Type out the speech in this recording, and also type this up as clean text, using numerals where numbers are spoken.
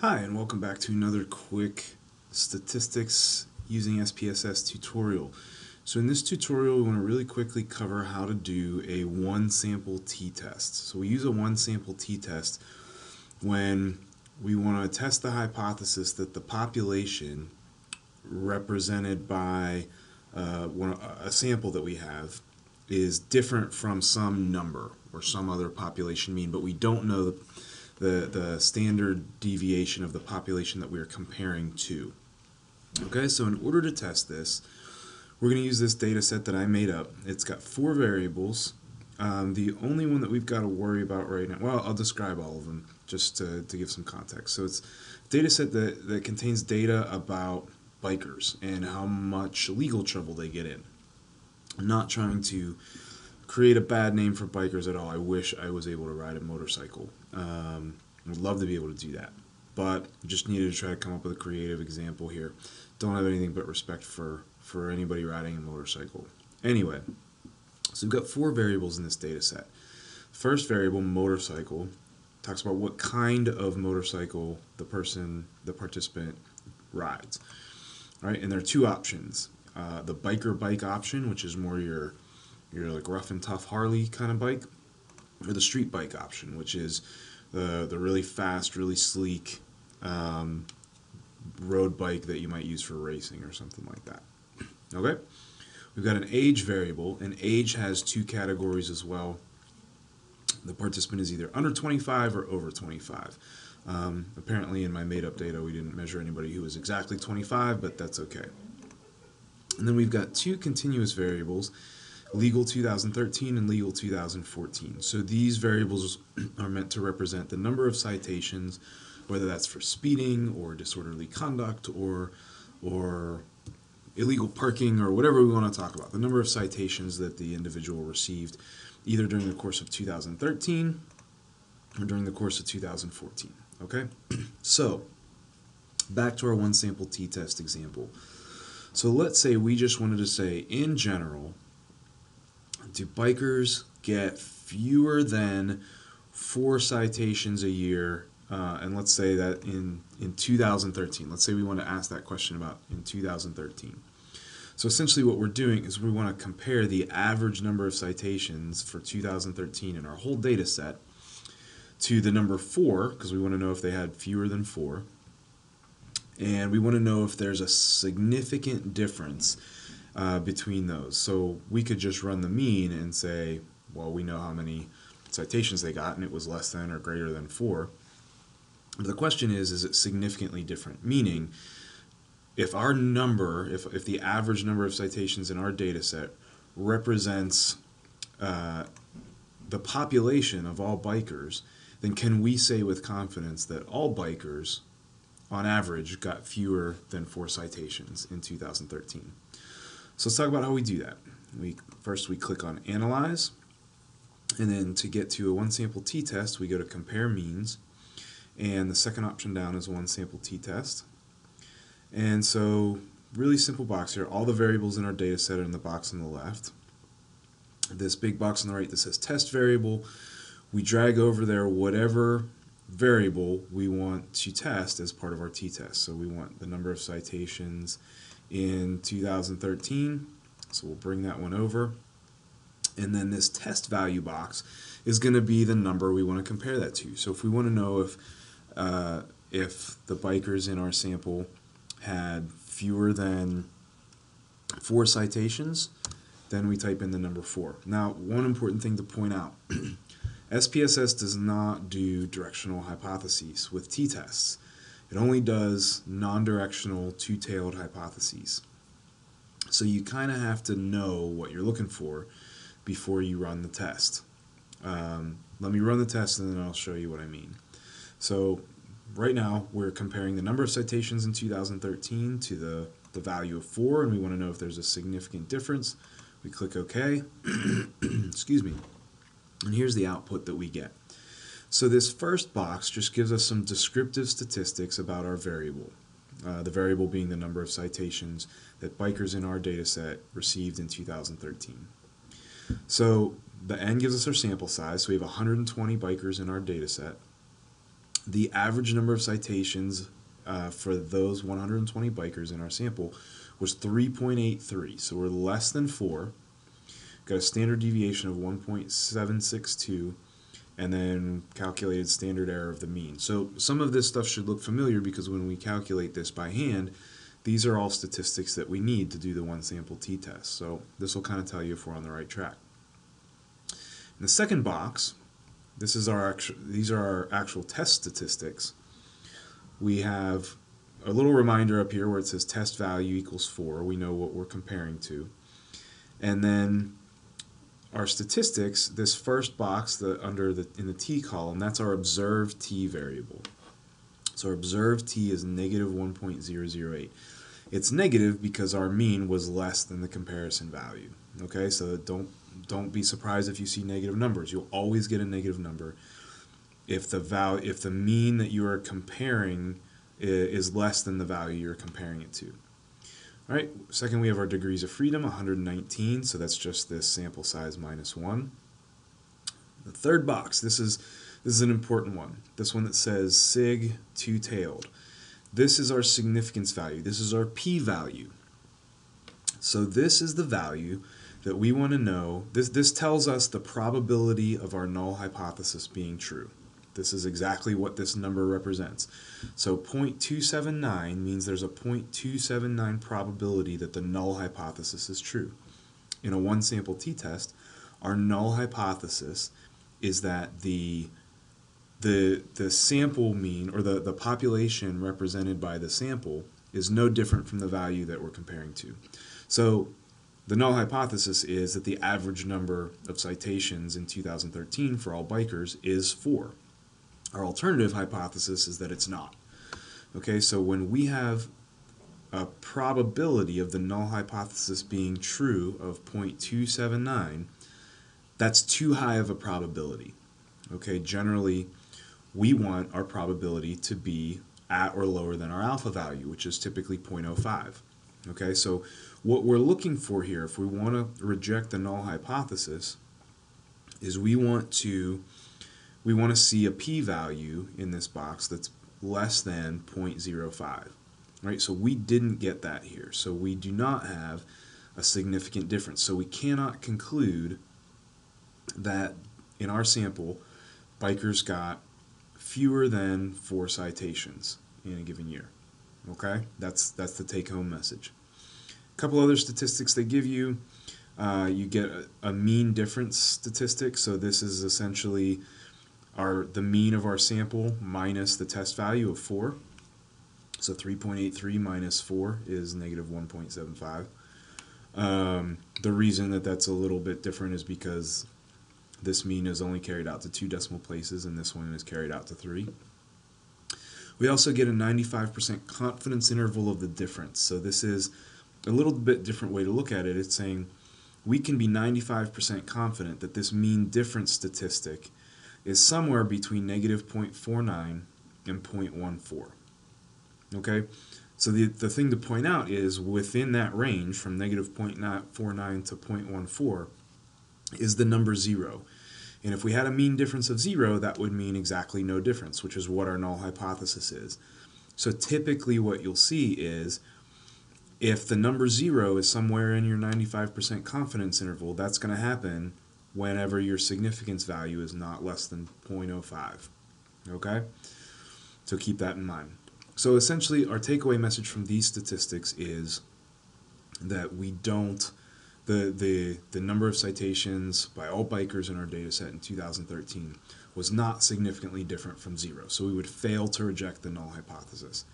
Hi, and welcome back to another quick statistics using SPSS tutorial. So in this tutorial, we want to really quickly cover how to do a one-sample t-test. So we use a one-sample t-test when we want to test the hypothesis that the population represented by a sample that we have is different from some number or some other population mean, but we don't know the standard deviation of the population that we are comparing to. Okay, so in order to test this, we're going to use this data set that I made up. It's got 4 variables. The only one that we've got to worry about right now, well, I'll describe all of them just to give some context. So it's a data set that contains data about bikers and how much legal trouble they get in. I'm not trying to create a bad name for bikers at all. I wish I was able to ride a motorcycle. I would love to be able to do that, but just needed to try to come up with a creative example here. Don't have anything but respect for anybody riding a motorcycle. Anyway, so we've got 4 variables in this data set. First variable, motorcycle, talks about what kind of motorcycle the participant rides. All right, and there are 2 options. The biker bike option, which is more your like rough and tough Harley kind of bike, or the street bike option, which is the really fast, really sleek road bike that you might use for racing or something like that. Okay, we've got an age variable, and age has 2 categories as well. The participant is either under 25 or over 25. Apparently in my made-up data we didn't measure anybody who was exactly 25, but that's okay. And then we've got 2 continuous variables, legal 2013 and legal 2014. So these variables are meant to represent the number of citations, whether that's for speeding or disorderly conduct or illegal parking or whatever we want to talk about. The number of citations that the individual received either during the course of 2013 or during the course of 2014. Okay? So, back to our one sample t-test example. So let's say we just wanted to say, in general, do bikers get fewer than 4 citations a year? And let's say that in 2013. Let's say we want to ask that question about in 2013. So essentially what we're doing is we want to compare the average number of citations for 2013 in our whole data set to the number 4, because we want to know if they had fewer than 4. And we want to know if there's a significant difference between those. So we could just run the mean and say, well, we know how many citations they got, and it was less than or greater than 4. But the question is it significantly different? Meaning, if our number, if the average number of citations in our data set represents the population of all bikers, then can we say with confidence that all bikers on average got fewer than 4 citations in 2013. So let's talk about how we do that. First we click on Analyze, and then to get to a one sample t-test we go to Compare Means, and the second option down is one sample t-test. And so really simple box here. All the variables in our data set are in the box on the left. This big box on the right that says Test Variable, we drag over there whatever variable we want to test as part of our t-test. So we want the number of citations in 2013, so we'll bring that one over. And then this test value box is going to be the number we want to compare that to. So if we want to know if the bikers in our sample had fewer than 4 citations, then we type in the number 4. Now, one important thing to point out, SPSS does not do directional hypotheses with t-tests. It only does non-directional two-tailed hypotheses. So you kind of have to know what you're looking for before you run the test. Let me run the test and then I'll show you what I mean. So right now we're comparing the number of citations in 2013 to the value of 4, and we want to know if there's a significant difference. We click OK. Excuse me. And here's the output that we get. So this first box just gives us some descriptive statistics about our variable. The variable being the number of citations that bikers in our data set received in 2013. So the N gives us our sample size, so we have 120 bikers in our data set. the average number of citations for those 120 bikers in our sample was 3.83. So we're less than 4. Got a standard deviation of 1.762, and then calculated standard error of the mean. So some of this stuff should look familiar because when we calculate this by hand, these are all statistics that we need to do the one sample t-test. So this will kind of tell you if we're on the right track. In the second box, these are our actual test statistics. We have a little reminder up here where it says test value equals 4. We know what we're comparing to. And then our statistics, this first box in the t column, that's our observed t variable. So our observed t is negative 1.008. It's negative because our mean was less than the comparison value. Okay, so don't be surprised if you see negative numbers. You'll always get a negative number if the mean that you are comparing is less than the value you're comparing it to. All right, second we have our degrees of freedom, 119, so that's just this sample size minus 1. The third box, this is an important one. This one that says sig two-tailed. This is our significance value. This is our p-value. So this is the value that we want to know. This tells us the probability of our null hypothesis being true. This is exactly what this number represents. So 0.279 means there's a 0.279 probability that the null hypothesis is true. In a one sample t-test, our null hypothesis is that the sample mean, or the population represented by the sample, is no different from the value that we're comparing to. So the null hypothesis is that the average number of citations in 2013 for all bikers is 4. Our alternative hypothesis is that it's not. Okay, so when we have a probability of the null hypothesis being true of 0.279, that's too high of a probability. Okay, generally we want our probability to be at or lower than our alpha value, which is typically 0.05. Okay, so what we're looking for here, if we want to reject the null hypothesis, is we want to see a p-value in this box that's less than 0.05. Right? So we didn't get that here. So we do not have a significant difference. So we cannot conclude that in our sample, bikers got fewer than 4 citations in a given year. Okay? That's the take-home message. A couple other statistics they give you. You get a mean difference statistic. So this is essentially the mean of our sample minus the test value of 4. So 3.83 minus 4 is negative 1.75. The reason that that's a little bit different is because this mean is only carried out to 2 decimal places and this one is carried out to 3. We also get a 95% confidence interval of the difference. So this is a little bit different way to look at it. It's saying we can be 95% confident that this mean difference statistic is somewhere between negative 0.49 and 0.14. Okay, so the thing to point out is within that range from negative 0.49 to 0.14 is the number 0. And if we had a mean difference of 0, that would mean exactly no difference, which is what our null hypothesis is. So typically what you'll see is if the number 0 is somewhere in your 95% confidence interval, that's going to happen whenever your significance value is not less than 0.05. Okay? So keep that in mind. So essentially our takeaway message from these statistics is that we don't, the number of citations by all bikers in our data set in 2013 was not significantly different from 0. So we would fail to reject the null hypothesis.